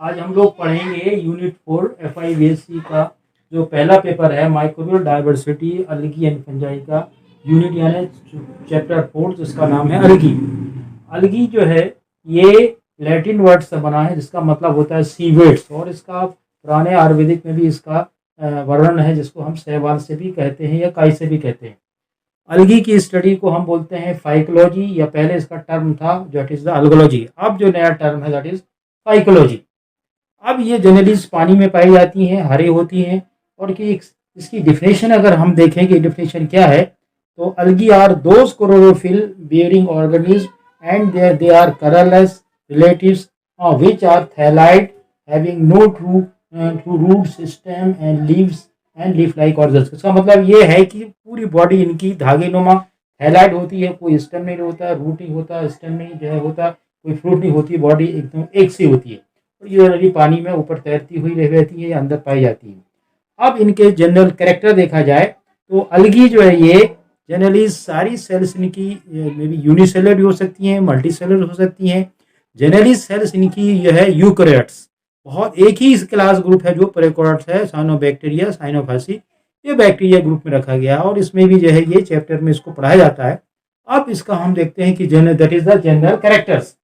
आज हम लोग पढ़ेंगे यूनिट 4 FIBSC का जो पहला पेपर है माइक्रोबियल डाइवर्सिटी अलगी एंड फंजाई का यूनिट यानी चैप्टर 4 जिसका नाम है अलगी। अलगी जो है ये लैटिन वर्ड से बना है जिसका मतलब होता है सीवेट्स, और इसका पुराने आयुर्वेदिक में भी इसका वर्णन है जिसको हम शैवाल से भी कहते हैं या काई से भी कहते हैं। अलगी की स्टडी को हम बोलते हैं फाइकोलॉजी, या पहले इसका टर्म था दैट इज द अलगोलॉजी। अब जो नया टर्म है दैट इज फाइकोलॉजी। अब ये जनरली पानी में पाई जाती हैं, हरी होती हैं, और कि इसकी डिफिनेशन अगर हम देखें कि डिफिनेशन क्या है तो algae are those chlorophyll bearing organism and they are colourless relatives which are thalite having no true root system and leaves and leaf like organs। इसका मतलब ये है कि पूरी बॉडी इनकी धागे नुमा थैलाइड होती है, कोई स्टेम नहीं होता, रूट नहीं होता, स्टेम नहीं जो है होता, कोई फ्रूट नहीं होती, बॉडी एकदम एक सी होती है, और ये जनरली पानी में ऊपर तैरती हुई रहती है या अंदर पाई जाती है। अब इनके जनरल कैरेक्टर देखा जाए तो अलगी जो है ये जनरली सारी सेल्स इनकी मे बी यूनिसेलर भी हो सकती हैं, मल्टी सेलर हो सकती हैं। जनरली सेल्स इनकी यह है यूकैरियोट्स, बहुत एक ही क्लास ग्रुप है जो प्रोकैरियोट्स है, साइनोबैक्टीरिया साइनोफासी, ये बैक्टीरिया ग्रुप में रखा गया, और इसमें भी जो है ये चैप्टर में इसको पढ़ाया जाता है। अब इसका हम देखते हैं कि that is the general characters.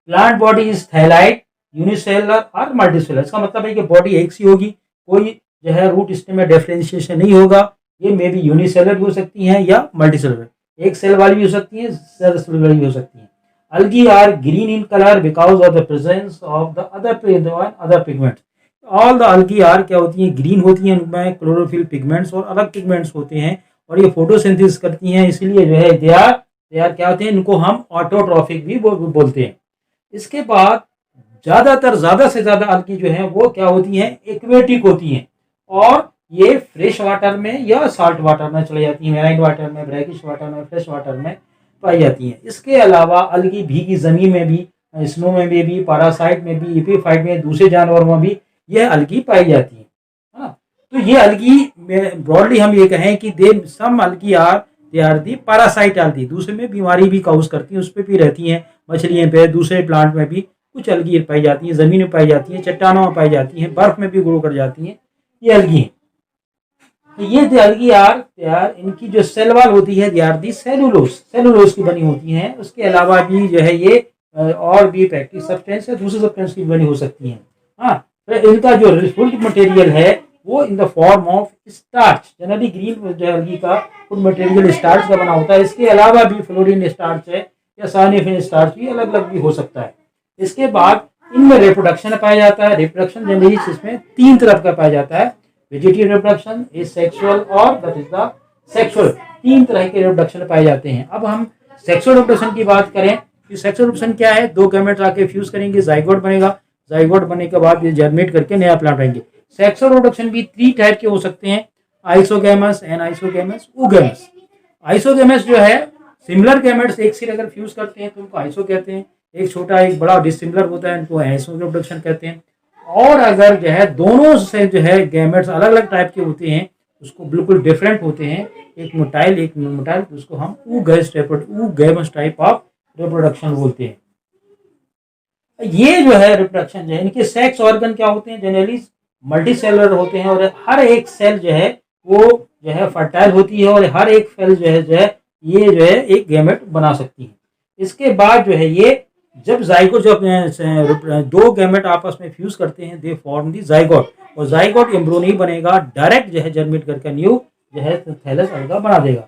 Plant body is thalloid unicellular और मल्टीसेलर। इसका मतलब है कि बॉडी एक सी होगी, कोई जो है रूट स्टेम में डिफरेंशिएशन नहीं होगा। ये मे बी यूनिसेलर भी हो सकती हैं या मल्टीसेलर, एक सेल वाली भी हो सकती हैं, सेल वाली भी हो सकती हैं। Algae are green in color because of the presence of the other pigments। All the algae are क्या होती हैं, ग्रीन होती हैं, उनमें क्लोरोफिल पिगमेंट्स और अलग पिगमेंट्स होते हैं, और ये फोटोसिंथेसिस करती हैं, इसलिए जो है दे आर क्या होते हैं, इनको हम ऑटोट्रॉफिक भी बोलते हैं। इसके बाद ज़्यादा से ज़्यादा algae जो है वो क्या होती हैं, एक्वेटिक होती हैं, और ये फ्रेश वाटर में या साल्ट वाटर में चले जाती हैं, मैराइन वाटर में, ब्रैकिश वाटर में, फ्रेश वाटर में पाई जाती हैं। इसके अलावा अलगी भीगी जमीन में भी, स्नो में भी, पैरासाइट में भी, एपीफाइट में, दूसरे जानवरों में भी यह अलगी पाई जाती है ना। तो ये अलगी ब्रॉडली हम ये कहें कि सम अलगी दे आर दी पैरासाइट अलगी, दूसरे में बीमारी भी काउज करती हैं, उस पर भी रहती हैं, मछलियों पे, दूसरे प्लांट में भी कुछ अलगी पाई जाती हैं, जमीन में पाई जाती हैं, चट्टानों में पाई जाती हैं, बर्फ में भी ग्रो कर जाती हैं, ये अलगी हैं। तो ये अलगी यार इनकी जो सेल वॉल होती है यार दी सेलुलोज की बनी होती हैं। उसके अलावा भी जो है ये और भी पैक्टिक सब्सटेंस है, दूसरे सब्सटेंस की बनी हो सकती हैं। हाँ, तो इनका जो फूड मटेरियल है वो in the form of starch, generally green जो अलगी का फूड मटेरियल स्टार्च का बना होता है। इसके अलावा भी फ्लोरीन स्टार्च है या साइनिफिन स्टार्च भी अलग अलग भी हो सकता है। इसके बाद इनमें रिप्रोडक्शन पाया जाता है। रिप्रोडक्शन जनरली इसमें 3 तरफ का पाया जाता है, वेजिटेटिव रिप्रोडक्शन, एसेक्सुअल और दैट इज द सेक्सुअल। 3 तरह के रिप्रोडक्शन पाए जाते हैं। अब हम सेक्सुअल रिप्रोडक्शन की बात करें कि सेक्सुअल रिप्रोडक्शन क्या है, 2 गैमेट्स आके फ्यूज करेंगे, जाइगोट बनेगा, जाइगोट बनने के बाद ये जर्मिनेट करके नया प्लांट रहेंगे। सेक्सुअल रिप्रोडक्शन भी 3 टाइप के हो सकते हैं, आइसोगैमस, एनाइसोगैमस, oogamous। आइसोगैमस जो है सिमिलर गैमेट्स एक से अगर फ्यूज करते हैं तो उनको आइसो कहते हैं, एक छोटा एक बड़ा डिसिमिलर होता है उनको आइसो रिप्रोडक्शन कहते हैं। और अगर जो है दोनों से जो है गैमेट्स अलग अलग टाइप के होते हैं, उसको बिल्कुल डिफरेंट होते हैं, एक मोटाइल एक नॉन मोटाइल, उसको हम oogamous टाइप ऑफ रिप्रोडक्शन बोलते हैं। ये जो है रिप्रोडक्शन जो है, इनके सेक्स ऑर्गन क्या होते हैं, जनरली मल्टी सेलुलर होते हैं, और हर एक सेल जो है वो जो है फर्टाइल होती है, और हर एक सेल जो है ये जो है एक गैमेट बना सकती है। इसके बाद जो है ये जब जाइगोट जो 2 गैमेट आपस में फ्यूज करते हैं दे फॉर्म दी जाइगोट, और जाइगोट एम्ब्रियो नहीं बनेगा, डायरेक्ट जो है जर्मिनेट करके न्यू जो है थैलस अलगा बना देगा।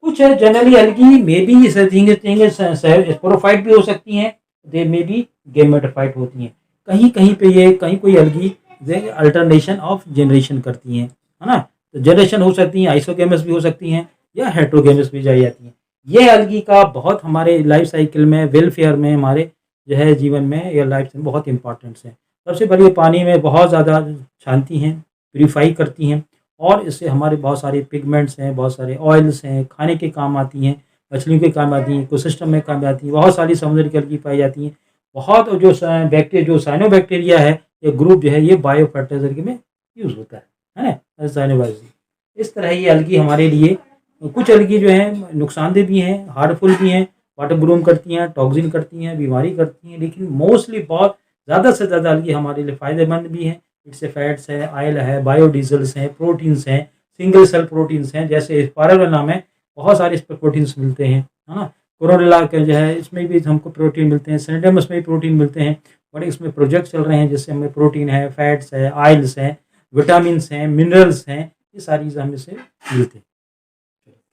कुछ है जनरली अलगी मे बी स्पोरोफाइट भी हो सकती हैं, दे मे बी गैमेटोफाइट होती हैं। कहीं कहीं पे ये कहीं कोई अलगी अल्टरनेशन ऑफ जनरेशन करती हैं, है ना। तो जनरेशन हो सकती हैं, आइसोगैमस भी हो सकती हैं या हेटेरोगैमस भी जाई जाती हैं। ये अलगी का बहुत हमारे लाइफ साइकिल में, वेलफेयर में, हमारे जो है जीवन में या लाइफ में बहुत इंपॉर्टेंस है। सबसे पहले पानी में बहुत ज़्यादा छानती हैं, प्यूरीफाई करती हैं, और इससे हमारे बहुत सारे पिगमेंट्स हैं, बहुत सारे ऑयल्स हैं, खाने के काम आती हैं, मछलियों के काम आती हैं, इकोसिस्टम में काम आती हैं। बहुत सारी समुद्र की अलगी पाई जाती हैं। बहुत जो बैक्टीरिया जो साइनोबैक्टीरिया है ये ग्रुप जो है ये बायो फर्टिलाइजर में यूज़ होता है ना, साइनोबैक्टीरिया। इस तरह ये अलगी हमारे लिए, कुछ अलगी जो है नुकसानदेह भी हैं, हार्मफुल भी हैं, वाटर ब्रूम करती हैं, टॉक्सिन करती हैं, बीमारी करती हैं, लेकिन मोस्टली बहुत ज़्यादा से ज़्यादा अलगी हमारे लिए फ़ायदेमंद भी हैं। इससे फैट्स है, ऑयल है, बायोडीज़ल्स हैं, प्रोटीन्स हैं, सिंगल सेल प्रोटीन्स हैं, जैसे स्पारुलिना में बहुत सारे इस पे प्रोटीन्स मिलते हैं, है ना? क्लोरेला के जो है इसमें भी हमको प्रोटीन मिलते हैं, सेनेडमस में भी प्रोटीन मिलते हैं। बड़े इसमें प्रोजेक्ट चल रहे हैं जिससे हमें प्रोटीन है, फैट्स है, ऑयल्स हैं, विटामिन्स हैं, मिनरल्स हैं, ये सारी चीज़ें हमें इससे मिलती हैं।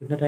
कितना टाइम